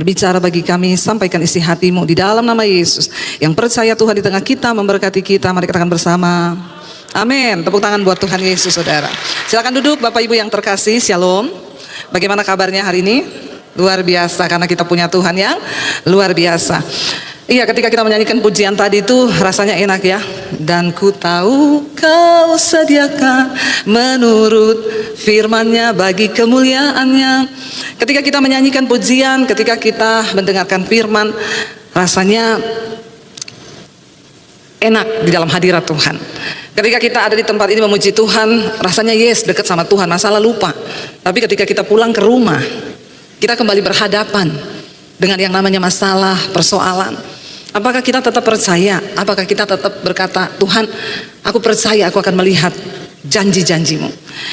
Berbicara bagi kami, sampaikan isi hati-Mu di dalam nama Yesus. Yang percaya Tuhan di tengah kita, memberkati kita, mari katakan bersama. Amin. Tepuk tangan buat Tuhan Yesus, saudara. Silakan duduk Bapak Ibu yang terkasih, Shalom. Bagaimana kabarnya hari ini? Luar biasa, karena kita punya Tuhan yang luar biasa. Iya, ketika kita menyanyikan pujian tadi itu rasanya enak ya. Dan ku tahu Kau sediakan menurut firman-Nya bagi kemuliaan-Nya. Ketika kita menyanyikan pujian, ketika kita mendengarkan firman, rasanya enak di dalam hadirat Tuhan. Ketika kita ada di tempat ini memuji Tuhan, rasanya yes, dekat sama Tuhan, masalah lupa. Tapi ketika kita pulang ke rumah, kita kembali berhadapan dengan yang namanya masalah, persoalan. Apakah kita tetap percaya? Apakah kita tetap berkata, Tuhan, aku percaya aku akan melihat janji-janji-Mu.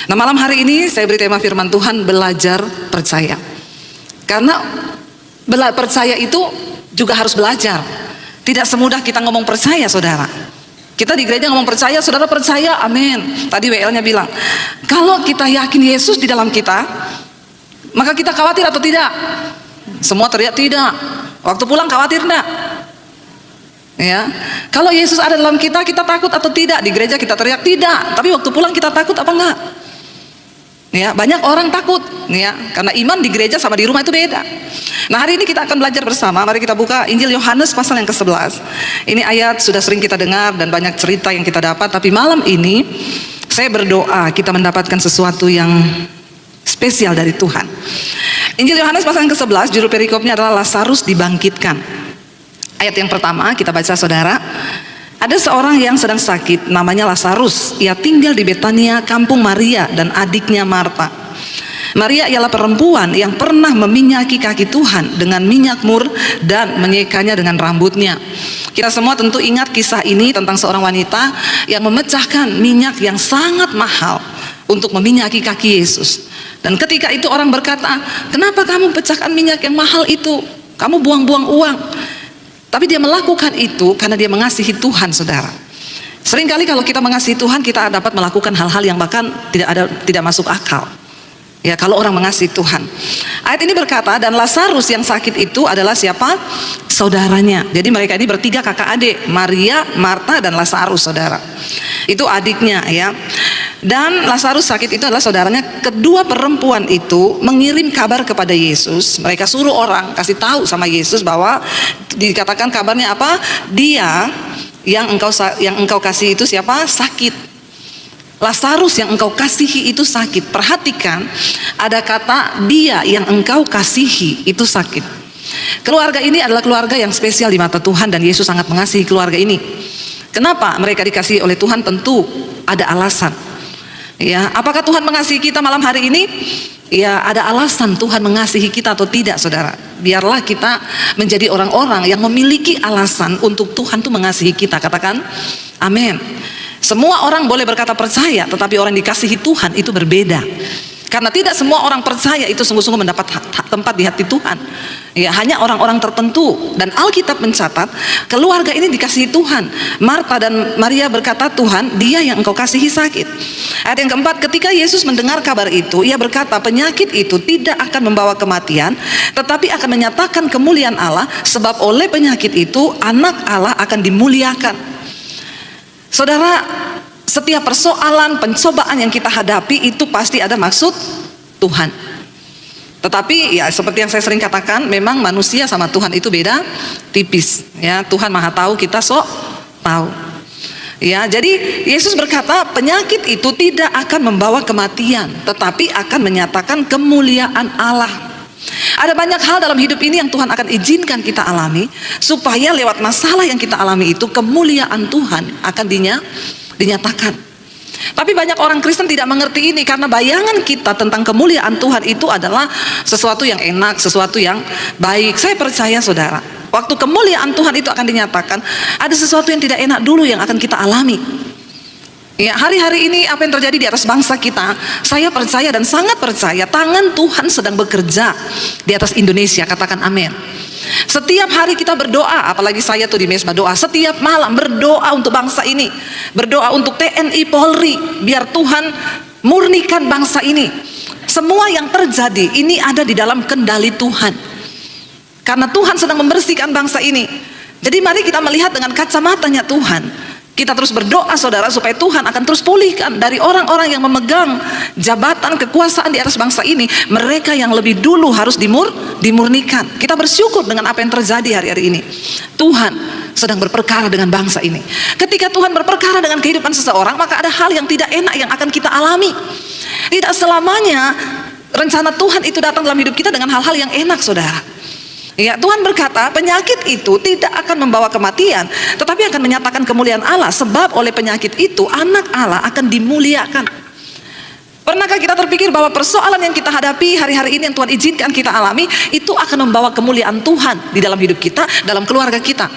Nah, malam hari ini saya beri tema firman Tuhan, belajar percaya. Karena percaya itu juga harus belajar. Tidak semudah kita ngomong percaya, saudara. Kita di gereja ngomong percaya, saudara percaya, amin. Tadi WL-nya bilang, kalau kita yakin Yesus di dalam kita, maka kita khawatir atau tidak? Semua teriak tidak. Waktu pulang khawatir enggak? Ya, kalau Yesus ada dalam kita, kita takut atau tidak? Di gereja kita teriak tidak, tapi waktu pulang kita takut apa enggak? Ya, banyak orang takut, ya, karena iman di gereja sama di rumah itu beda. Nah, hari ini kita akan belajar bersama. Mari kita buka Injil Yohanes pasal yang ke-11. Ini ayat sudah sering kita dengar dan banyak cerita yang kita dapat, tapi malam ini saya berdoa kita mendapatkan sesuatu yang spesial dari Tuhan. Injil Yohanes pasal yang ke-11, judul perikopnya adalah Lazarus dibangkitkan. Ayat yang pertama kita baca, saudara. Ada seorang yang sedang sakit, namanya Lazarus. Ia tinggal di Betania, kampung Maria dan adiknya Marta. Maria ialah perempuan yang pernah meminyaki kaki Tuhan dengan minyak mur dan menyekanya dengan rambutnya. Kita semua tentu ingat kisah ini tentang seorang wanita yang memecahkan minyak yang sangat mahal untuk meminyaki kaki Yesus. Dan ketika itu orang berkata, kenapa kamu pecahkan minyak yang mahal itu? Kamu buang-buang uang. Tapi dia melakukan itu karena dia mengasihi Tuhan, saudara. Seringkali kalau kita mengasihi Tuhan, kita dapat melakukan hal-hal yang bahkan tidak masuk akal. Ya, kalau orang mengasihi Tuhan. Ayat ini berkata, dan Lazarus yang sakit itu adalah siapa? Saudaranya. Jadi mereka ini bertiga kakak adik, Maria, Marta, dan Lazarus, saudara. Itu adiknya, ya. Dan Lazarus sakit itu adalah saudaranya. Kedua perempuan itu mengirim kabar kepada Yesus. Mereka suruh orang kasih tahu sama Yesus bahwa dikatakan kabarnya apa? Dia yang engkau kasih itu siapa? Sakit. Lazarus yang engkau kasihi itu sakit. Perhatikan, ada kata dia yang engkau kasihi itu sakit. Keluarga ini adalah keluarga yang spesial di mata Tuhan dan Yesus sangat mengasihi keluarga ini. Kenapa mereka dikasihi oleh Tuhan? Tentu ada alasan. Ya, apakah Tuhan mengasihi kita malam hari ini? Ya, ada alasan Tuhan mengasihi kita atau tidak, saudara. Biarlah kita menjadi orang-orang yang memiliki alasan untuk Tuhan tuh mengasihi kita. Katakan, amin. Semua orang boleh berkata percaya, tetapi orang dikasihi Tuhan itu berbeda. Karena tidak semua orang percaya itu sungguh-sungguh mendapat tempat di hati Tuhan. Ya, hanya orang-orang tertentu. Dan Alkitab mencatat keluarga ini dikasihi Tuhan. Marta dan Maria berkata, Tuhan, dia yang engkau kasihi sakit. Ayat yang keempat, ketika Yesus mendengar kabar itu, ia berkata, penyakit itu tidak akan membawa kematian, tetapi akan menyatakan kemuliaan Allah, sebab oleh penyakit itu anak Allah akan dimuliakan. Saudara, setiap persoalan, pencobaan yang kita hadapi itu pasti ada maksud Tuhan. Tetapi ya seperti yang saya sering katakan, memang manusia sama Tuhan itu beda tipis. Ya, Tuhan Maha tahu, kita sok tahu. Ya, jadi Yesus berkata penyakit itu tidak akan membawa kematian, tetapi akan menyatakan kemuliaan Allah. Ada banyak hal dalam hidup ini yang Tuhan akan izinkan kita alami, supaya lewat masalah yang kita alami itu kemuliaan Tuhan akan dinyatakan. Tapi banyak orang Kristen tidak mengerti ini, karena bayangan kita tentang kemuliaan Tuhan itu adalah sesuatu yang enak, sesuatu yang baik. Saya percaya, saudara, waktu kemuliaan Tuhan itu akan dinyatakan, ada sesuatu yang tidak enak dulu yang akan kita alami. Ya, hari-hari ini apa yang terjadi di atas bangsa kita, saya percaya dan sangat percaya tangan Tuhan sedang bekerja di atas Indonesia. Katakan amin. Setiap hari kita berdoa, apalagi saya tuh di Mesbah doa, setiap malam berdoa untuk bangsa ini, berdoa untuk TNI Polri, biar Tuhan murnikan bangsa ini. Semua yang terjadi ini ada di dalam kendali Tuhan. Karena Tuhan sedang membersihkan bangsa ini. Jadi mari kita melihat dengan kacamatanya Tuhan. Kita terus berdoa saudara, supaya Tuhan akan terus pulihkan dari orang-orang yang memegang jabatan kekuasaan di atas bangsa ini. Mereka yang lebih dulu harus dimurnikan. Kita bersyukur dengan apa yang terjadi hari-hari ini. Tuhan sedang berperkara dengan bangsa ini. Ketika Tuhan berperkara dengan kehidupan seseorang, maka ada hal yang tidak enak yang akan kita alami. Tidak selamanya rencana Tuhan itu datang dalam hidup kita dengan hal-hal yang enak saudara. Ya, Tuhan berkata penyakit itu tidak akan membawa kematian, tetapi akan menyatakan kemuliaan Allah. Sebab oleh penyakit itu anak Allah akan dimuliakan. Pernahkah kita terpikir bahwa persoalan yang kita hadapi hari-hari ini yang Tuhan izinkan kita alami, itu akan membawa kemuliaan Tuhan di dalam hidup kita, dalam keluarga kita.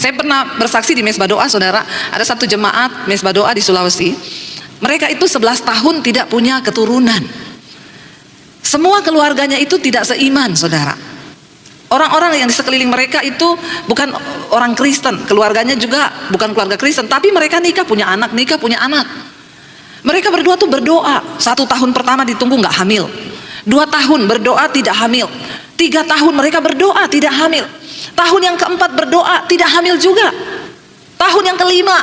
Saya pernah bersaksi di Mesbah Doa saudara. Ada satu jemaat Mesbah Doa di Sulawesi. Mereka itu 11 tahun tidak punya keturunan. Semua keluarganya itu tidak seiman saudara. Orang-orang yang di sekeliling mereka itu bukan orang Kristen, keluarganya juga bukan keluarga Kristen, tapi mereka nikah punya anak. Mereka berdua tuh berdoa. 1 tahun pertama ditunggu nggak hamil, 2 tahun berdoa tidak hamil, 3 tahun mereka berdoa tidak hamil, tahun yang keempat berdoa tidak hamil juga, tahun yang kelima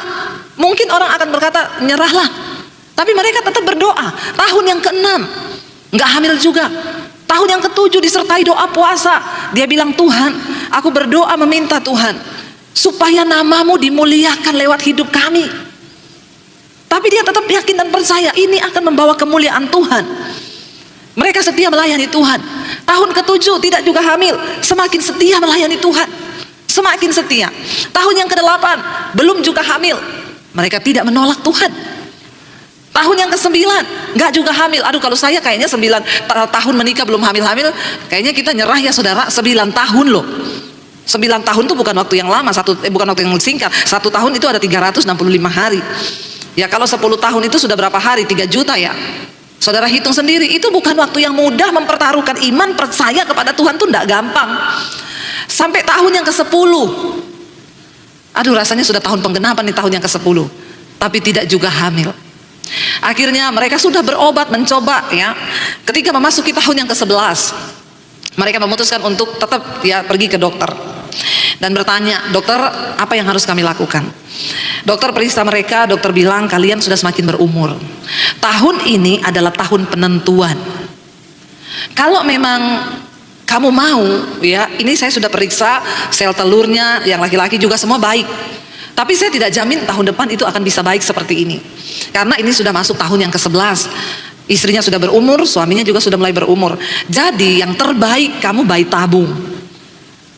mungkin orang akan berkata nyerahlah, tapi mereka tetap berdoa. Tahun yang keenam nggak hamil juga. Tahun yang ketujuh disertai doa puasa. Dia bilang, Tuhan, aku berdoa meminta Tuhan supaya namamu dimuliakan lewat hidup kami. Tapi dia tetap yakin dan percaya ini akan membawa kemuliaan Tuhan. Mereka setia melayani Tuhan. Tahun ketujuh tidak juga hamil, semakin setia melayani Tuhan, semakin setia. Tahun yang ke-8 belum juga hamil, mereka tidak menolak Tuhan. Tahun yang ke-9 nggak juga hamil. Aduh, kalau saya kayaknya 9 tahun menikah belum hamil-hamil, kayaknya kita nyerah ya saudara. 9 tahun loh. 9 tahun itu bukan waktu yang lama, bukan waktu yang singkat. 1 tahun itu ada 365 hari. Ya kalau 10 tahun itu sudah berapa hari? 3 juta ya. Saudara hitung sendiri, itu bukan waktu yang mudah. Mempertaruhkan iman percaya kepada Tuhan tuh nggak gampang. Sampai tahun yang ke-10, aduh rasanya sudah tahun penggenapan nih, tahun yang ke-10, tapi tidak juga hamil. Akhirnya mereka sudah berobat, mencoba ya. Ketika memasuki tahun yang ke-11, mereka memutuskan untuk tetap ya pergi ke dokter dan bertanya, dokter, apa yang harus kami lakukan? Dokter periksa mereka, dokter bilang kalian sudah semakin berumur. Tahun ini adalah tahun penentuan. Kalau memang kamu mau ya, ini saya sudah periksa sel telurnya yang laki-laki juga semua baik. Tapi saya tidak jamin tahun depan itu akan bisa baik seperti ini. Karena ini sudah masuk tahun yang ke-11. Istrinya sudah berumur, suaminya juga sudah mulai berumur. Jadi yang terbaik kamu bayi tabung.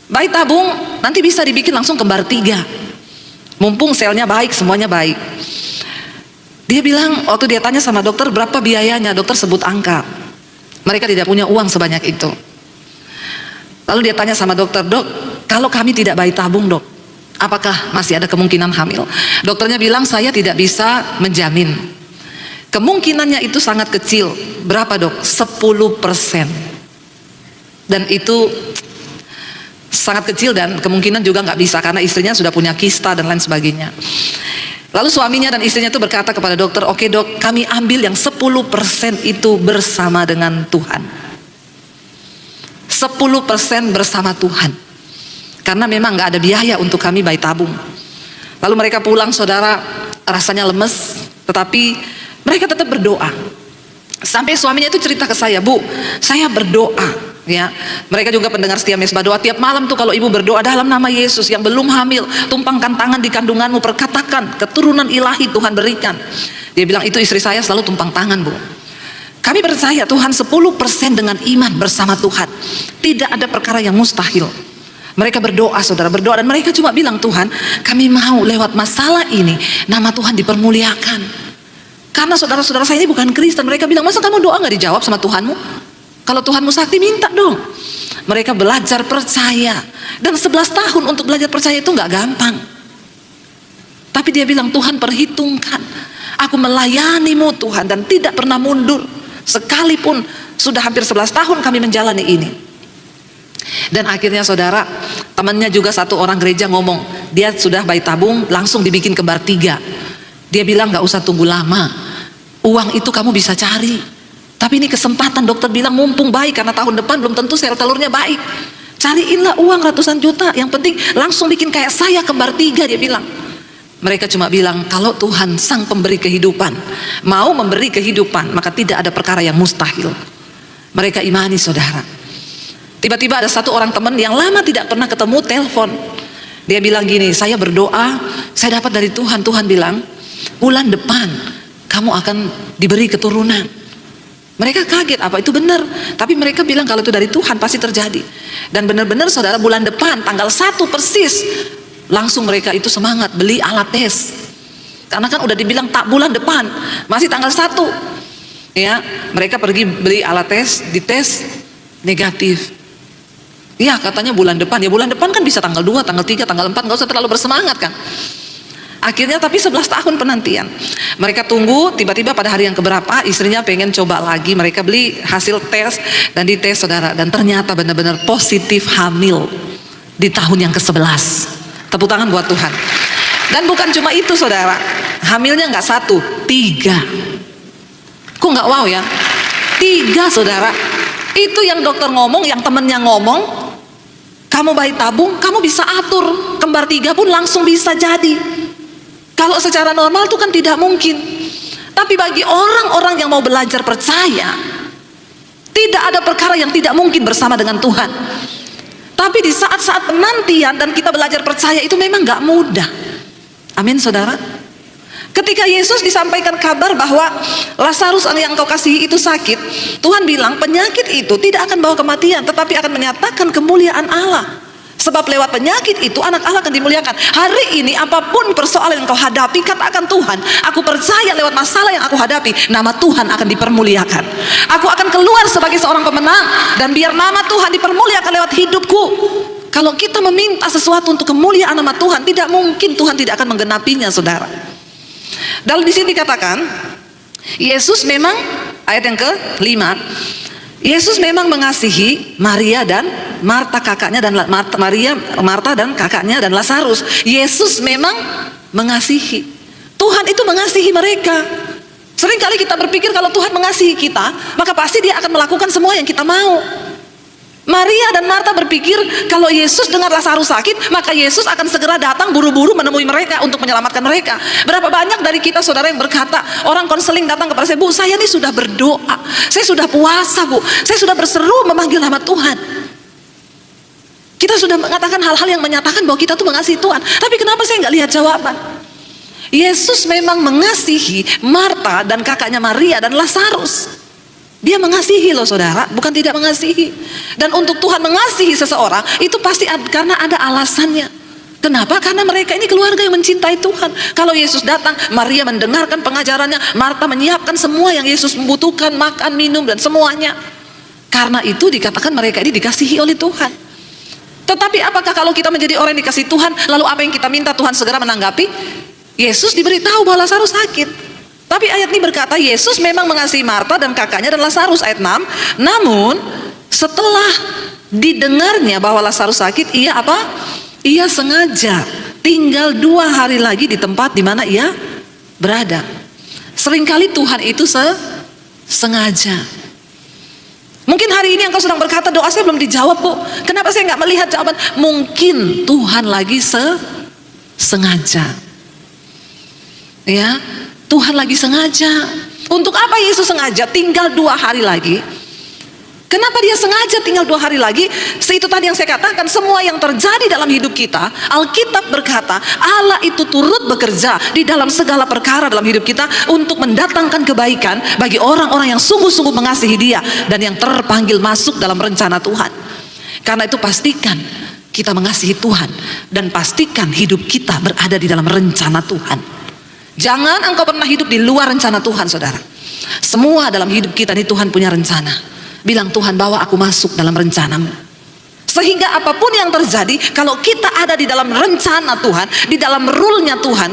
Bayi tabung nanti bisa dibikin langsung kembar 3. Mumpung selnya baik, semuanya baik. Dia bilang, waktu dia tanya sama dokter berapa biayanya, dokter sebut angka. Mereka tidak punya uang sebanyak itu. Lalu dia tanya sama dokter, dok, kalau kami tidak bayi tabung dok, apakah masih ada kemungkinan hamil? Dokternya bilang saya tidak bisa menjamin. Kemungkinannya itu sangat kecil. Berapa dok? 10%. Dan itu sangat kecil dan kemungkinan juga nggak bisa karena istrinya sudah punya kista dan lain sebagainya. Lalu suaminya dan istrinya itu berkata kepada dokter, oke dok, kami ambil yang 10% itu bersama dengan Tuhan. 10% bersama Tuhan. Karena memang nggak ada biaya untuk kami bayi tabung. Lalu mereka pulang saudara, rasanya lemes, tetapi mereka tetap berdoa. Sampai suaminya itu cerita ke saya, Bu, saya berdoa ya. Mereka juga pendengar setia Mesbah Doa. Tiap malam tuh kalau ibu berdoa dalam nama Yesus, yang belum hamil, tumpangkan tangan di kandunganmu, perkatakan keturunan ilahi Tuhan berikan. Dia bilang itu istri saya selalu tumpang tangan, Bu. Kami percaya Tuhan 10% dengan iman bersama Tuhan. Tidak ada perkara yang mustahil. Mereka berdoa saudara, berdoa, dan mereka cuma bilang, Tuhan kami mau lewat masalah ini nama Tuhan dipermuliakan. Karena saudara-saudara saya ini bukan Kristen. Mereka bilang, masa kamu doa gak dijawab sama Tuhanmu? Kalau Tuhanmu sakti minta dong. Mereka belajar percaya. Dan 11 tahun untuk belajar percaya itu gak gampang. Tapi dia bilang, Tuhan perhitungkan, aku melayanimu Tuhan dan tidak pernah mundur. Sekalipun sudah hampir 11 tahun kami menjalani ini. Dan akhirnya saudara, temannya juga satu orang gereja ngomong, dia sudah bayi tabung langsung dibikin kembar 3. Dia bilang gak usah tunggu lama, uang itu kamu bisa cari. Tapi ini kesempatan, dokter bilang mumpung baik, karena tahun depan belum tentu sel telurnya baik. Cariinlah uang ratusan juta, yang penting langsung bikin kayak saya kembar 3, dia bilang. Mereka cuma bilang, kalau Tuhan sang pemberi kehidupan mau memberi kehidupan, maka tidak ada perkara yang mustahil. Mereka imani, saudara. Tiba-tiba ada satu orang teman yang lama tidak pernah ketemu, telepon. Dia bilang gini, saya berdoa, saya dapat dari Tuhan. Tuhan bilang, bulan depan kamu akan diberi keturunan. Mereka kaget, apa itu benar? Tapi mereka bilang kalau itu dari Tuhan pasti terjadi. Dan benar-benar, saudara, bulan depan tanggal 1 persis, langsung mereka itu semangat beli alat tes. Karena kan udah dibilang tak bulan depan, masih tanggal 1. Ya, mereka pergi beli alat tes, dites negatif. Ya, katanya bulan depan. Ya, bulan depan kan bisa tanggal 2, tanggal 3, tanggal 4, nggak usah terlalu bersemangat kan. Akhirnya tapi 11 tahun penantian. Mereka tunggu, tiba-tiba pada hari yang keberapa istrinya pengen coba lagi. Mereka beli hasil tes dan dites, saudara. Dan ternyata benar-benar positif hamil di tahun yang ke-11. Tepuk tangan buat Tuhan. Dan bukan cuma itu, saudara. Hamilnya nggak 1, 3. Kok nggak wow ya? 3, saudara. Itu yang dokter ngomong, yang temennya ngomong, kamu bayi tabung, kamu bisa atur. Kembar 3 pun langsung bisa jadi. Kalau secara normal itu kan tidak mungkin. Tapi bagi orang-orang yang mau belajar percaya, tidak ada perkara yang tidak mungkin bersama dengan Tuhan. Tapi di saat-saat penantian dan kita belajar percaya itu memang gak mudah. Amin, saudara. Ketika Yesus disampaikan kabar bahwa Lazarus yang engkau kasihi itu sakit, Tuhan bilang penyakit itu tidak akan bawa kematian, tetapi akan menyatakan kemuliaan Allah. Sebab lewat penyakit itu anak Allah akan dimuliakan. Hari ini apapun persoalan yang kau hadapi, katakan Tuhan, aku percaya lewat masalah yang aku hadapi, nama Tuhan akan dipermuliakan. Aku akan keluar sebagai seorang pemenang, dan biar nama Tuhan dipermuliakan lewat hidupku. Kalau kita meminta sesuatu untuk kemuliaan nama Tuhan, tidak mungkin Tuhan tidak akan menggenapinya, saudara. Dan di sini dikatakan, Yesus memang, ayat yang ke-5, Yesus memang mengasihi Maria dan Marta kakaknya, dan Marta dan kakaknya dan Lazarus. Yesus memang mengasihi. Tuhan itu mengasihi mereka. Seringkali kita berpikir kalau Tuhan mengasihi kita, maka pasti dia akan melakukan semua yang kita mau. Maria dan Marta berpikir kalau Yesus dengar Lazarus sakit, maka Yesus akan segera datang buru-buru menemui mereka untuk menyelamatkan mereka. Berapa banyak dari kita, saudara, yang berkata, orang konseling datang kepada saya, Bu, saya ini sudah berdoa, saya sudah puasa, Bu, saya sudah berseru memanggil nama Tuhan. Kita sudah mengatakan hal-hal yang menyatakan bahwa kita tuh mengasihi Tuhan, tapi kenapa saya nggak lihat jawaban? Yesus memang mengasihi Marta dan kakaknya Maria dan Lazarus. Dia mengasihi loh, saudara, bukan tidak mengasihi. Dan untuk Tuhan mengasihi seseorang itu pasti karena ada alasannya. Kenapa? Karena mereka ini keluarga yang mencintai Tuhan. Kalau Yesus datang, Maria mendengarkan pengajarannya, Marta menyiapkan semua yang Yesus membutuhkan, makan, minum, dan semuanya. Karena itu dikatakan mereka ini dikasihi oleh Tuhan. Tetapi apakah kalau kita menjadi orang yang dikasihi Tuhan, lalu apa yang kita minta Tuhan segera menanggapi? Yesus diberitahu bahwa Lazarus sakit. Tapi ayat ini berkata Yesus memang mengasihi Marta dan kakaknya dan Lazarus. Ayat 6, namun setelah didengarnya bahwa Lazarus sakit, ia apa? Ia sengaja tinggal 2 hari lagi di tempat di mana ia berada. Seringkali Tuhan itu sengaja. Mungkin hari ini engkau sedang berkata, doa saya belum dijawab, Bu. Kenapa saya nggak melihat jawaban? Mungkin Tuhan lagi sengaja. Ya, Tuhan lagi sengaja. Untuk apa Yesus sengaja tinggal 2 hari lagi? Kenapa dia sengaja tinggal 2 hari lagi? Itu tadi yang saya katakan, semua yang terjadi dalam hidup kita, Alkitab berkata Allah itu turut bekerja di dalam segala perkara dalam hidup kita untuk mendatangkan kebaikan bagi orang-orang yang sungguh-sungguh mengasihi Dia dan yang terpanggil masuk dalam rencana Tuhan. Karena itu pastikan kita mengasihi Tuhan dan pastikan hidup kita berada di dalam rencana Tuhan. Jangan engkau pernah hidup di luar rencana Tuhan, saudara. Semua dalam hidup kita ini Tuhan punya rencana. Bilang, Tuhan, bawa aku masuk dalam rencanamu. Sehingga apapun yang terjadi, kalau kita ada di dalam rencana Tuhan, di dalam rule-nya Tuhan,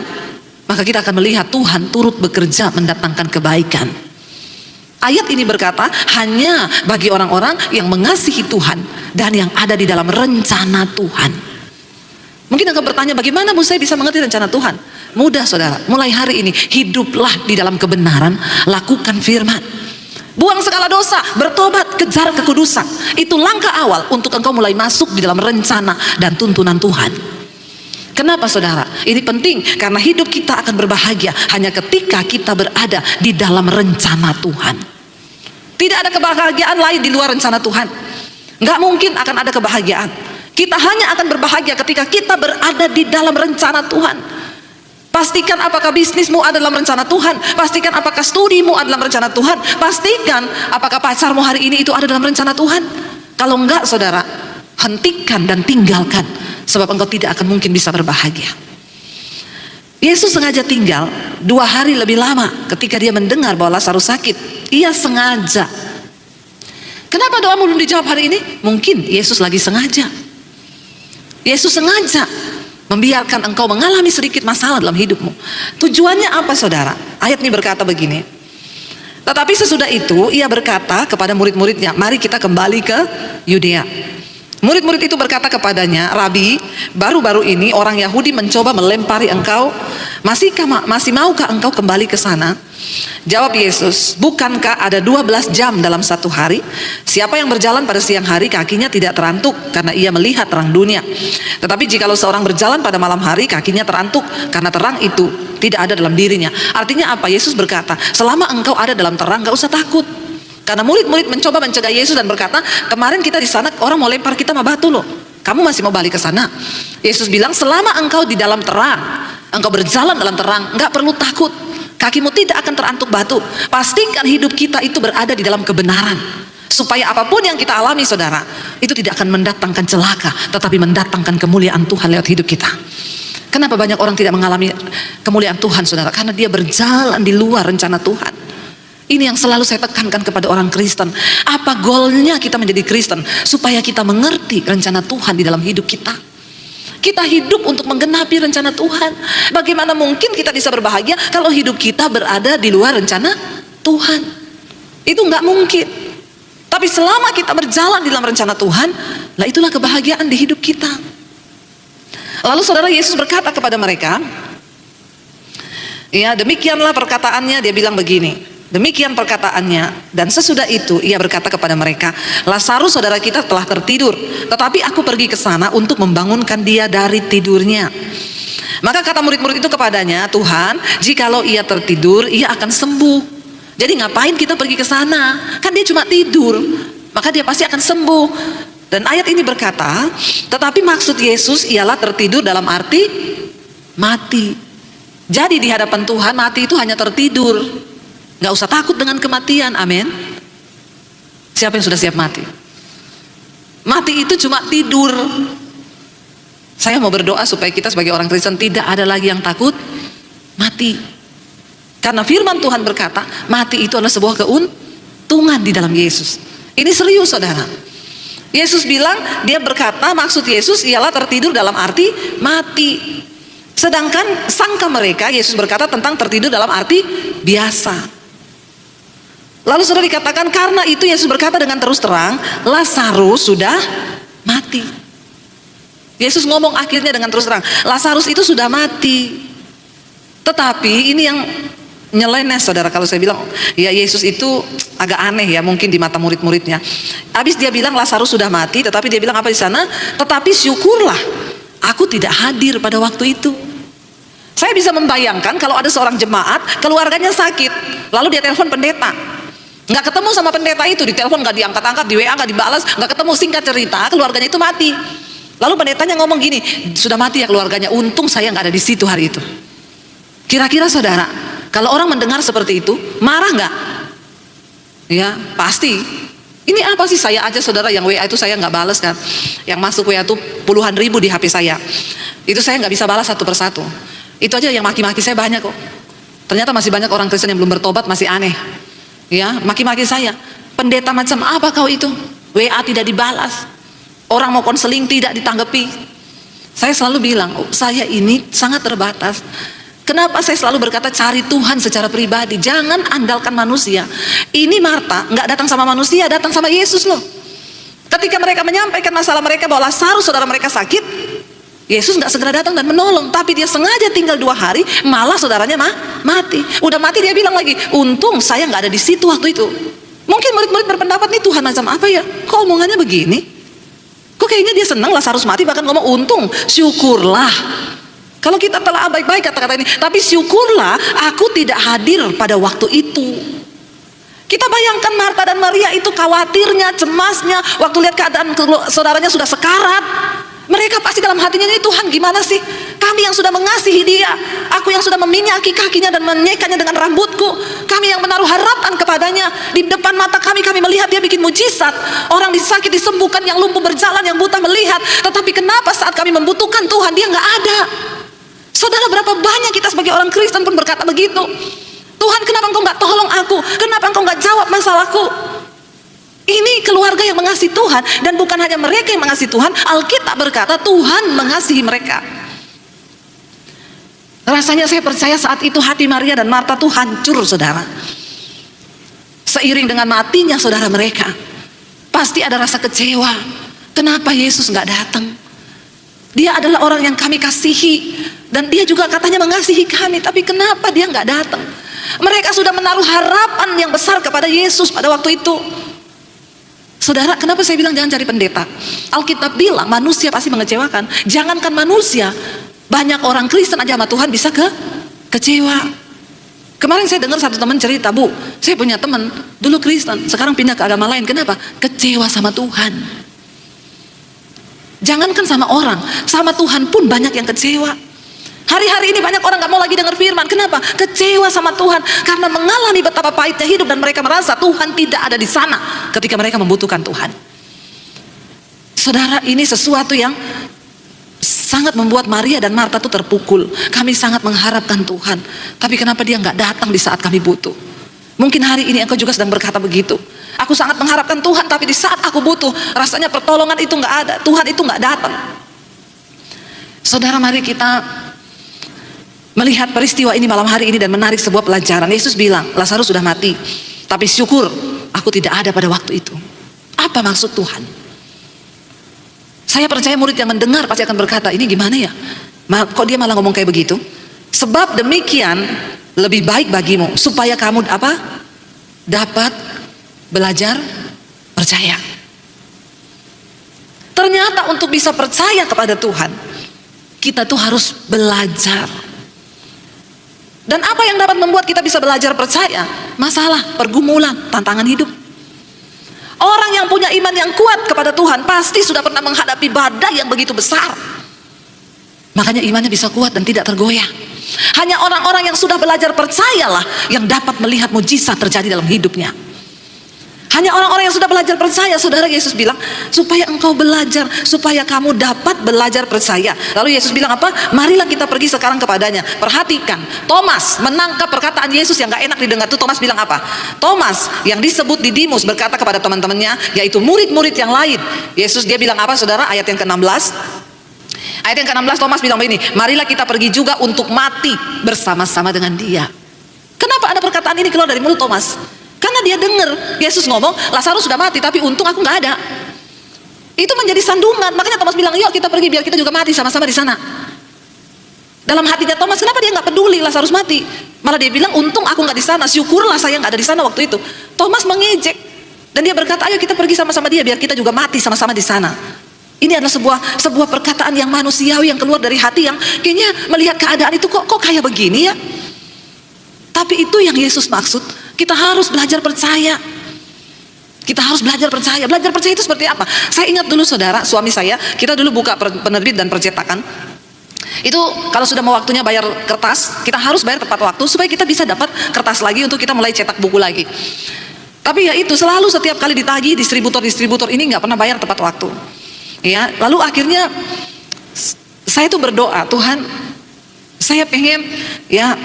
maka kita akan melihat Tuhan turut bekerja mendatangkan kebaikan. Ayat ini berkata hanya bagi orang-orang yang mengasihi Tuhan dan yang ada di dalam rencana Tuhan. Mungkin engkau bertanya, bagaimana Bu saya bisa mengerti rencana Tuhan? Mudah, saudara. Mulai hari ini hiduplah di dalam kebenaran, lakukan firman. Buang segala dosa, bertobat, kejar kekudusan. Itu langkah awal untuk engkau mulai masuk di dalam rencana dan tuntunan Tuhan. Kenapa saudara? Ini penting karena hidup kita akan berbahagia hanya ketika kita berada di dalam rencana Tuhan. Tidak ada kebahagiaan lain di luar rencana Tuhan. Nggak mungkin akan ada kebahagiaan. Kita hanya akan berbahagia ketika kita berada di dalam rencana Tuhan. Pastikan apakah bisnismu ada dalam rencana Tuhan. Pastikan apakah studimu ada dalam rencana Tuhan. Pastikan apakah pacarmu hari ini itu ada dalam rencana Tuhan. Kalau enggak saudara, hentikan dan tinggalkan. Sebab engkau tidak akan mungkin bisa berbahagia. Yesus sengaja tinggal 2 hari lebih lama ketika dia mendengar bahwa Lazarus sakit. Ia sengaja. Kenapa doamu belum dijawab hari ini? Mungkin Yesus lagi sengaja. Yesus sengaja membiarkan engkau mengalami sedikit masalah dalam hidupmu. Tujuannya apa saudara? Ayat ini berkata begini. Tetapi sesudah itu ia berkata kepada murid-muridnya, mari kita kembali ke Yudea. Murid-murid itu berkata kepadanya, Rabi, baru-baru ini orang Yahudi mencoba melempari engkau. Masih maukah engkau kembali ke sana? Jawab Yesus, bukankah ada 12 jam dalam satu hari? Siapa yang berjalan pada siang hari kakinya tidak terantuk karena ia melihat terang dunia. Tetapi jikalau seorang berjalan pada malam hari kakinya terantuk karena terang itu tidak ada dalam dirinya. Artinya apa? Yesus berkata, selama engkau ada dalam terang gak usah takut. Karena murid-murid mencoba mencegah Yesus dan berkata, kemarin kita di sana orang mau lempar kita sama batu loh. Kamu masih mau balik ke sana? Yesus bilang, selama engkau di dalam terang, engkau berjalan dalam terang, nggak perlu takut. Kakimu tidak akan terantuk batu. Pastikan hidup kita itu berada di dalam kebenaran. Supaya apapun yang kita alami saudara, itu tidak akan mendatangkan celaka, tetapi mendatangkan kemuliaan Tuhan lewat hidup kita. Kenapa banyak orang tidak mengalami kemuliaan Tuhan saudara? Karena dia berjalan di luar rencana Tuhan. Ini yang selalu saya tekankan kepada orang Kristen. Apa goalnya kita menjadi Kristen? Supaya kita mengerti rencana Tuhan di dalam hidup kita. Kita hidup untuk menggenapi rencana Tuhan. Bagaimana mungkin kita bisa berbahagia kalau hidup kita berada di luar rencana Tuhan? Itu nggak mungkin. Tapi selama kita berjalan di dalam rencana Tuhan, lah itulah kebahagiaan di hidup kita. Lalu saudara, Yesus berkata kepada mereka, ya demikianlah perkataannya. Dia bilang begini, demikian perkataannya, dan sesudah itu ia berkata kepada mereka, Lazarus saudara kita telah tertidur, tetapi aku pergi ke sana untuk membangunkan dia dari tidurnya. Maka kata murid-murid itu kepadanya, Tuhan, jikalau ia tertidur, ia akan sembuh. Jadi ngapain kita pergi ke sana? Kan dia cuma tidur, maka dia pasti akan sembuh. Dan ayat ini berkata, tetapi maksud Yesus ialah tertidur dalam arti mati. Jadi di hadapan Tuhan mati itu hanya tertidur. Gak usah takut dengan kematian, amin. Siapa yang sudah siap mati? Mati itu cuma tidur. Saya mau berdoa supaya kita sebagai orang Kristen tidak ada lagi yang takut mati. Karena firman Tuhan berkata, mati itu adalah sebuah keuntungan di dalam Yesus. Ini serius saudara. Yesus bilang, dia berkata maksud Yesus ialah tertidur dalam arti mati. Sedangkan sangka mereka, Yesus berkata tentang tertidur dalam arti biasa. Lalu sudah dikatakan karena itu Yesus berkata dengan terus terang, Lazarus sudah mati. Yesus ngomong akhirnya dengan terus terang, Lazarus itu sudah mati. Tetapi ini yang nyeleneh saudara, kalau saya bilang ya Yesus itu agak aneh ya mungkin di mata murid-muridnya. Habis dia bilang Lazarus sudah mati, tetapi dia bilang apa di sana? Tetapi syukurlah aku tidak hadir pada waktu itu. Saya bisa membayangkan kalau ada seorang jemaat keluarganya sakit, lalu dia telepon pendeta. Nggak ketemu sama pendeta itu, ditelepon nggak diangkat-angkat, di WA nggak dibalas, nggak ketemu. Singkat cerita, keluarganya itu mati. Lalu pendetanya ngomong gini, sudah mati ya keluarganya, untung saya nggak ada di situ hari itu. Kira-kira saudara, kalau orang mendengar seperti itu, marah nggak? Ya pasti. Ini apa sih, saya aja saudara yang WA itu saya nggak balas kan, yang masuk WA itu puluhan ribu di HP saya, itu saya nggak bisa balas satu persatu. Itu aja yang maki-maki saya banyak kok. Ternyata masih banyak orang Kristen yang belum bertobat, masih aneh. Ya, maki-maki saya, pendeta macam apa kau itu? WA tidak dibalas, orang mau konseling tidak ditanggapi. Saya selalu bilang, saya ini sangat terbatas. Kenapa saya selalu berkata cari Tuhan secara pribadi, jangan andalkan manusia. Ini Marta nggak datang sama manusia, datang sama Yesus loh. Ketika mereka menyampaikan masalah mereka bahwa Lazarus saudara mereka sakit, Yesus nggak segera datang dan menolong, tapi dia sengaja tinggal 2 hari, malah saudaranya mati. Udah mati dia bilang lagi, untung saya nggak ada di situ waktu itu. Mungkin murid-murid berpendapat, nih Tuhan macam apa ya? Kok omongannya begini? Kok kayaknya dia senang Lazarus mati, bahkan ngomong untung, syukurlah. Kalau kita telah baik-baik kata-kata ini, tapi syukurlah aku tidak hadir pada waktu itu. Kita bayangkan Marta dan Maria itu khawatirnya, cemasnya, waktu lihat keadaan saudaranya sudah sekarat. Mereka pasti dalam hatinya, ini Tuhan gimana sih? Kami yang sudah mengasihi dia, aku yang sudah meminyaki kakinya dan menyekanya dengan rambutku, kami yang menaruh harapan kepadanya, di depan mata kami melihat dia bikin mujizat, orang disakit disembuhkan, yang lumpuh berjalan, yang buta melihat. Tetapi kenapa saat kami membutuhkan Tuhan dia nggak ada? Saudara, berapa banyak kita sebagai orang Kristen pun berkata begitu. Tuhan, kenapa engkau nggak tolong aku? Kenapa engkau nggak jawab masalahku? Ini keluarga yang mengasihi Tuhan, dan bukan hanya mereka yang mengasihi Tuhan. Alkitab berkata Tuhan mengasihi mereka. Rasanya saya percaya saat itu hati Maria dan Marta tuh hancur, saudara. Seiring dengan matinya saudara mereka, pasti ada rasa kecewa. Kenapa Yesus nggak datang? Dia adalah orang yang kami kasihi, dan dia juga katanya mengasihi kami, tapi kenapa dia nggak datang? Mereka sudah menaruh harapan yang besar kepada Yesus pada waktu itu. Saudara, kenapa saya bilang jangan cari pendeta? Alkitab bilang manusia pasti mengecewakan. Jangankan manusia, banyak orang Kristen aja sama Tuhan bisa kecewa. Kemarin saya dengar satu teman cerita, Bu, saya punya teman dulu Kristen, sekarang pindah ke agama lain. Kenapa? Kecewa sama Tuhan. Jangankan sama orang, sama Tuhan pun banyak yang kecewa. Hari-hari ini banyak orang gak mau lagi dengar firman. Kenapa? Kecewa sama Tuhan, karena mengalami betapa pahitnya hidup, dan mereka merasa Tuhan tidak ada di sana ketika mereka membutuhkan Tuhan. Saudara, ini sesuatu yang sangat membuat Maria dan Marta itu terpukul. Kami sangat mengharapkan Tuhan, tapi kenapa dia gak datang di saat kami butuh? Mungkin hari ini engkau juga sedang berkata begitu. Aku sangat mengharapkan Tuhan, tapi di saat aku butuh, rasanya pertolongan itu gak ada, Tuhan itu gak datang. Saudara, mari kita melihat peristiwa ini malam hari ini dan menarik sebuah pelajaran. Yesus bilang Lazarus sudah mati, tapi syukur aku tidak ada pada waktu itu. Apa maksud Tuhan? Saya percaya murid yang mendengar pasti akan berkata, ini gimana ya? Kok dia malah ngomong kayak begitu? Sebab demikian lebih baik bagimu, supaya kamu dapat belajar percaya. Ternyata untuk bisa percaya kepada Tuhan, kita tuh harus belajar. Dan apa yang dapat membuat kita bisa belajar percaya? Masalah, pergumulan, tantangan hidup. Orang yang punya iman yang kuat kepada Tuhan pasti sudah pernah menghadapi badai yang begitu besar. Makanya imannya bisa kuat dan tidak tergoyah. Hanya orang-orang yang sudah belajar percayalah yang dapat melihat mujizat terjadi dalam hidupnya. Hanya orang-orang yang sudah belajar percaya. Saudara, Yesus bilang supaya engkau belajar, supaya kamu dapat belajar percaya. Lalu Yesus bilang apa? Marilah kita pergi sekarang kepadanya. Perhatikan, Thomas menangkap perkataan Yesus yang gak enak didengar. Tuh Thomas bilang apa? Thomas yang disebut Didimus berkata kepada teman-temannya, yaitu murid-murid yang lain. Yesus dia bilang apa, saudara? Ayat yang ke-16. Ayat yang ke-16 Thomas bilang begini, marilah kita pergi juga untuk mati bersama-sama dengan dia. Kenapa ada perkataan ini keluar dari mulut Thomas? Karena dia dengar Yesus ngomong Lazarus sudah mati, tapi untung aku nggak ada. Itu menjadi sandungan. Makanya Thomas bilang, yuk kita pergi biar kita juga mati sama-sama di sana. Dalam hatinya Thomas, kenapa dia nggak peduli Lazarus mati? Malah dia bilang, untung aku nggak di sana, syukurlah saya nggak ada di sana waktu itu. Thomas mengejek dan dia berkata, ayo kita pergi sama-sama dia biar kita juga mati sama-sama di sana. Ini adalah sebuah perkataan yang manusiawi yang keluar dari hati, yang kayaknya melihat keadaan itu kok kayak begini ya. Tapi itu yang Yesus maksud. Kita harus belajar percaya. Kita harus belajar percaya. Belajar percaya itu seperti apa? Saya ingat dulu saudara, suami saya, kita dulu buka penerbit dan percetakan. Itu kalau sudah mau waktunya bayar kertas, kita harus bayar tepat waktu supaya kita bisa dapat kertas lagi untuk kita mulai cetak buku lagi. Tapi ya itu selalu setiap kali ditagih distributor ini nggak pernah bayar tepat waktu. Ya, lalu akhirnya saya tuh berdoa, Tuhan, saya pengen ya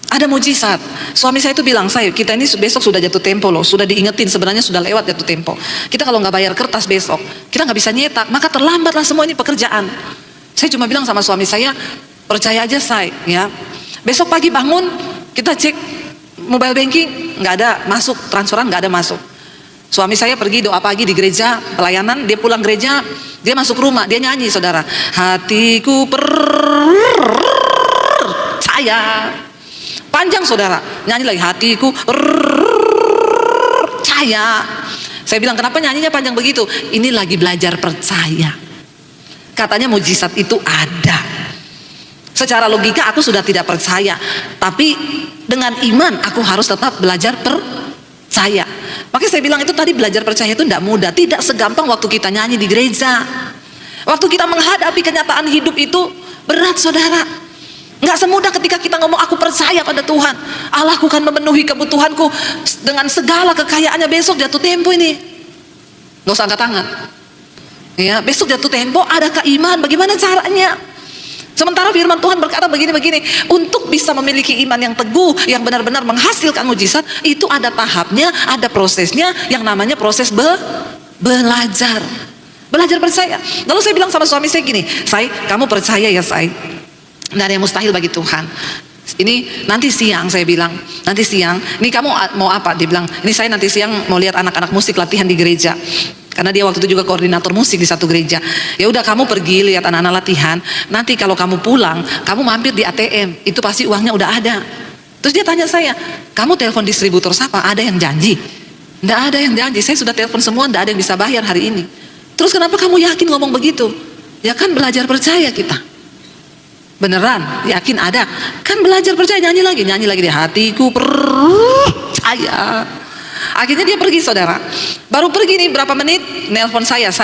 ada mujizat. Suami saya itu bilang, kita ini besok sudah jatuh tempo loh, sudah diingetin sebenarnya sudah lewat jatuh tempo. Kita kalau nggak bayar kertas besok, kita nggak bisa nyetak, maka terlambatlah semua ini pekerjaan. Saya cuma bilang sama suami saya, percaya aja ya. Besok pagi bangun, kita cek mobile banking, nggak ada masuk, transferan nggak ada masuk. Suami saya pergi doa pagi di gereja pelayanan, dia pulang gereja, dia masuk rumah, dia nyanyi saudara, hatiku percaya. Panjang saudara, nyanyi lagi, hatiku percaya. percaya. Saya bilang, kenapa nyanyinya panjang begitu? Ini lagi belajar percaya. Katanya mujizat itu ada. Secara logika aku sudah tidak percaya, tapi dengan iman aku harus tetap belajar percaya. Makanya saya bilang itu tadi, belajar percaya itu tidak mudah. Tidak segampang waktu kita nyanyi di gereja. Waktu kita menghadapi kenyataan hidup itu berat, saudara. Nggak semudah ketika kita ngomong aku percaya pada Tuhan, Allahku kan memenuhi kebutuhanku dengan segala kekayaannya. Besok jatuh tempo ini, nggak usah angkat tangan ya. Besok jatuh tempo, adakah iman? Bagaimana caranya? Sementara firman Tuhan berkata begini-begini, untuk bisa memiliki iman yang teguh, yang benar-benar menghasilkan mujizat, itu ada tahapnya, ada prosesnya, yang namanya proses belajar percaya. Lalu saya bilang sama suami saya gini, Say, kamu percaya ya Say, nggak ada yang mustahil bagi Tuhan. Ini nanti siang, saya bilang, nanti siang, ini kamu mau apa? Dia bilang, ini saya nanti siang mau lihat anak-anak musik latihan di gereja. Karena dia waktu itu juga koordinator musik di satu gereja. Ya udah, kamu pergi lihat anak-anak latihan. Nanti kalau kamu pulang, kamu mampir di ATM. Itu pasti uangnya udah ada. Terus dia tanya saya, kamu telepon distributor siapa? Ada yang janji? Nggak ada yang janji. Saya sudah telepon semua, nggak ada yang bisa bayar hari ini. Terus kenapa kamu yakin ngomong begitu? Ya kan belajar percaya kita. Beneran, yakin ada. Kan belajar percaya, nyanyi lagi di hatiku percaya. Akhirnya dia pergi, saudara. Baru pergi nih berapa menit, nelpon saya,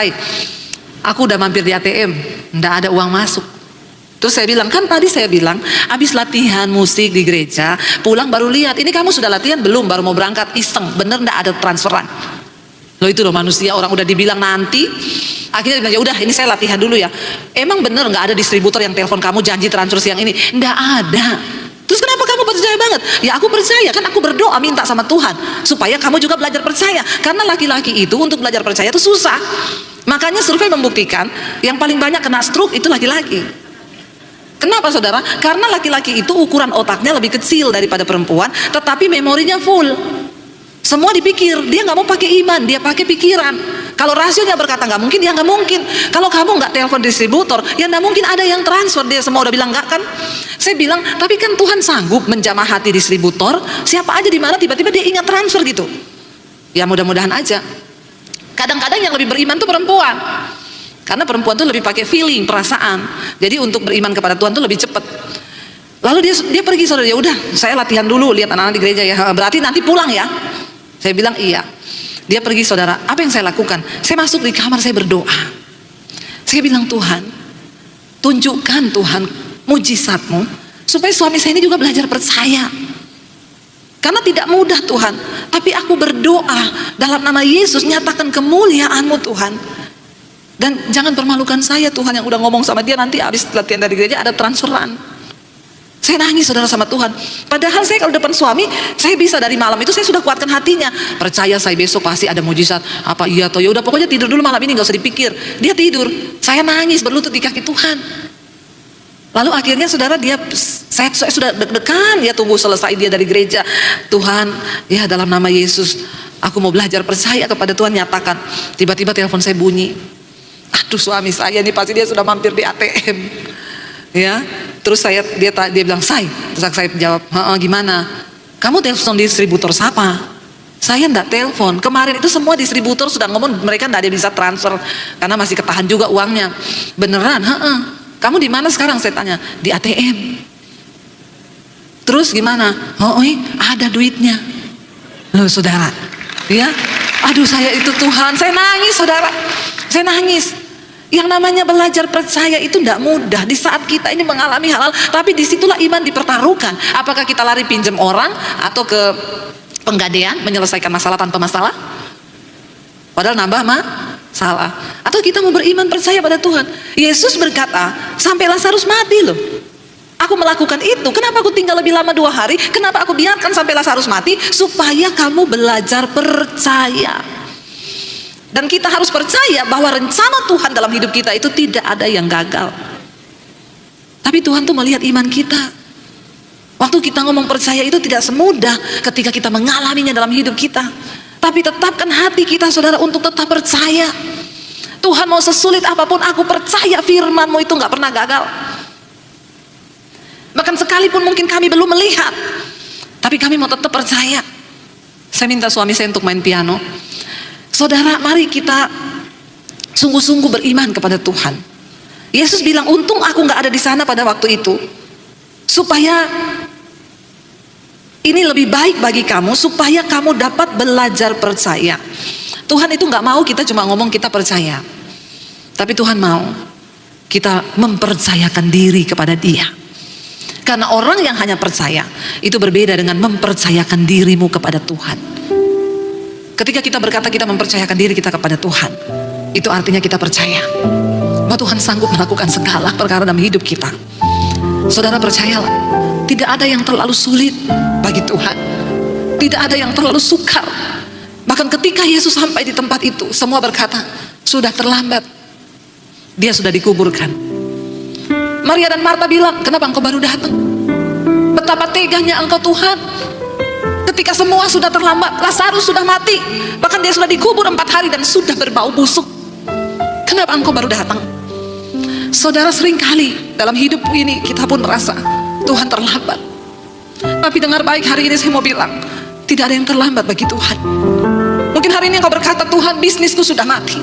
aku udah mampir di ATM, nggak ada uang masuk. Terus saya bilang, kan tadi saya bilang habis latihan musik di gereja, pulang baru lihat, ini kamu sudah latihan belum? Baru mau berangkat, iseng, bener nggak ada transferan. Loh itu loh manusia, orang udah dibilang nanti. Akhirnya dia bilang, ya udah ini saya latihan dulu ya. Emang bener nggak ada distributor yang telepon kamu janji transfer siang ini? Nggak ada. Terus kenapa kamu percaya banget? Ya aku percaya, kan aku berdoa minta sama Tuhan supaya kamu juga belajar percaya. Karena laki-laki itu untuk belajar percaya itu susah. Makanya survei membuktikan yang paling banyak kena stroke itu laki-laki. Kenapa saudara? Karena laki-laki itu ukuran otaknya lebih kecil daripada perempuan, tetapi memorinya full. Semua dipikir, dia nggak mau pakai iman, dia pakai pikiran. Kalau rasionya berkata nggak mungkin, ya nggak mungkin. Kalau kamu nggak telepon distributor, ya nggak mungkin ada yang transfer. Dia semua udah bilang nggak kan? Saya bilang, tapi kan Tuhan sanggup menjamah hati distributor. Siapa aja di mana tiba-tiba dia ingat transfer gitu. Ya mudah-mudahan aja. Kadang-kadang yang lebih beriman tuh perempuan, karena perempuan tuh lebih pakai feeling, perasaan. Jadi untuk beriman kepada Tuhan tuh lebih cepat. Lalu dia pergi, saudara. Ya udah, saya latihan dulu lihat anak-anak di gereja ya. Berarti nanti pulang ya. Saya bilang iya. Dia pergi, saudara. Apa yang saya lakukan? Saya masuk di kamar, saya berdoa. Saya bilang, Tuhan, tunjukkan Tuhan mujizatmu supaya suami saya ini juga belajar percaya. Karena tidak mudah Tuhan. Tapi aku berdoa dalam nama Yesus, nyatakan kemuliaan-Mu Tuhan. Dan jangan permalukan saya Tuhan, yang udah ngomong sama dia nanti habis latihan dari gereja ada transferan. Saya nangis, saudara, sama Tuhan. Padahal saya kalau depan suami, saya bisa dari malam itu saya sudah kuatkan hatinya. Percaya saya besok pasti ada mujizat. Apa iya toh? Ya udah pokoknya tidur dulu malam ini, nggak usah dipikir. Dia tidur, saya nangis berlutut di kaki Tuhan. Lalu akhirnya saudara saya sudah deg-degan ya, tunggu selesai dia dari gereja. Tuhan, ya dalam nama Yesus, aku mau belajar percaya kepada Tuhan, nyatakan. Tiba-tiba telepon saya bunyi. Aduh, suami saya ini pasti dia sudah mampir di ATM. Ya, terus dia bilang, terus saya jawab, gimana? Kamu telepon distributor siapa? Saya enggak telepon. Kemarin itu semua distributor sudah ngomong mereka enggak ada bisa transfer karena masih ketahan juga uangnya. Beneran? Kamu di mana sekarang? Saya tanya. Di ATM. Terus gimana? Ada duitnya. Loh saudara, ya, aduh saya itu Tuhan, saya nangis saudara, saya nangis. Yang namanya belajar percaya itu tidak mudah di saat kita ini mengalami hal-hal, tapi disitulah iman dipertaruhkan. Apakah kita lari pinjam orang atau ke penggadean menyelesaikan masalah tanpa masalah? Padahal nambah masalah. Atau kita mau beriman percaya pada Tuhan. Yesus berkata, sampai Lazarus mati loh. Aku melakukan itu. Kenapa aku tinggal lebih lama 2 hari? Kenapa aku biarkan sampai Lazarus mati? Supaya kamu belajar percaya. Dan kita harus percaya bahwa rencana Tuhan dalam hidup kita itu tidak ada yang gagal. Tapi Tuhan tuh melihat iman kita. Waktu kita ngomong percaya itu tidak semudah ketika kita mengalaminya dalam hidup kita. Tapi tetapkan hati kita saudara untuk tetap percaya. Tuhan mau sesulit apapun, aku percaya firman-Mu itu gak pernah gagal. Bahkan sekalipun mungkin kami belum melihat, tapi kami mau tetap percaya. Saya minta suami saya untuk main piano. Saudara, mari kita sungguh-sungguh beriman kepada Tuhan. Yesus bilang, untung aku gak ada di sana pada waktu itu, supaya ini lebih baik bagi kamu, supaya kamu dapat belajar percaya. Tuhan itu gak mau kita cuma ngomong kita percaya, tapi Tuhan mau kita mempercayakan diri kepada Dia. Karena orang yang hanya percaya itu berbeda dengan mempercayakan dirimu kepada Tuhan. Ketika kita berkata kita mempercayakan diri kita kepada Tuhan, itu artinya kita percaya bahwa Tuhan sanggup melakukan segala perkara dalam hidup kita. Saudara, percayalah, tidak ada yang terlalu sulit bagi Tuhan. Tidak ada yang terlalu sukar. Bahkan ketika Yesus sampai di tempat itu, semua berkata, sudah terlambat. Dia sudah dikuburkan. Maria dan Marta bilang, kenapa engkau baru datang? Betapa teganya engkau Tuhan. Ketika semua sudah terlambat, Lazarus sudah mati, bahkan dia sudah dikubur 4 hari dan sudah berbau busuk. Kenapa engkau baru datang? Saudara, seringkali dalam hidup ini kita pun merasa Tuhan terlambat. Tapi dengar baik, hari ini saya mau bilang, tidak ada yang terlambat bagi Tuhan. Mungkin hari ini engkau berkata, Tuhan, bisnisku sudah mati,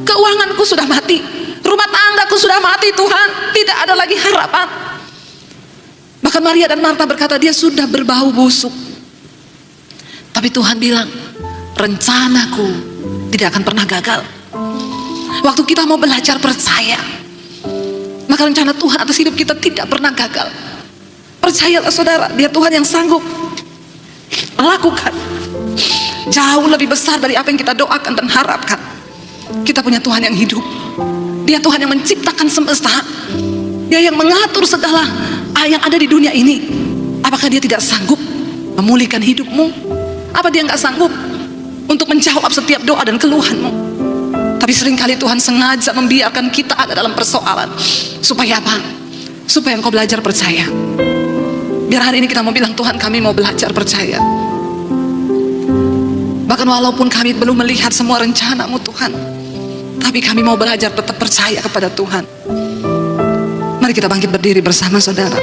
keuanganku sudah mati, rumah tanggaku sudah mati Tuhan, tidak ada lagi harapan. Bahkan Maria dan Marta berkata dia sudah berbau busuk. Tapi Tuhan bilang, rencanaku tidak akan pernah gagal. Waktu kita mau belajar percaya, maka rencana Tuhan atas hidup kita tidak pernah gagal. Percayalah saudara, Dia Tuhan yang sanggup melakukan jauh lebih besar dari apa yang kita doakan dan harapkan. Kita punya Tuhan yang hidup. Dia Tuhan yang menciptakan semesta. Dia yang mengatur segala yang ada di dunia ini. Apakah Dia tidak sanggup memulihkan hidupmu? Apa Dia nggak sanggup untuk menjawab setiap doa dan keluhanmu? Tapi seringkali Tuhan sengaja membiarkan kita ada dalam persoalan. Supaya apa? Supaya engkau belajar percaya. Biar hari ini kita mau bilang, Tuhan, kami mau belajar percaya. Bahkan walaupun kami belum melihat semua rencana-Mu Tuhan, tapi kami mau belajar tetap percaya kepada Tuhan. Mari kita bangkit berdiri bersama saudara.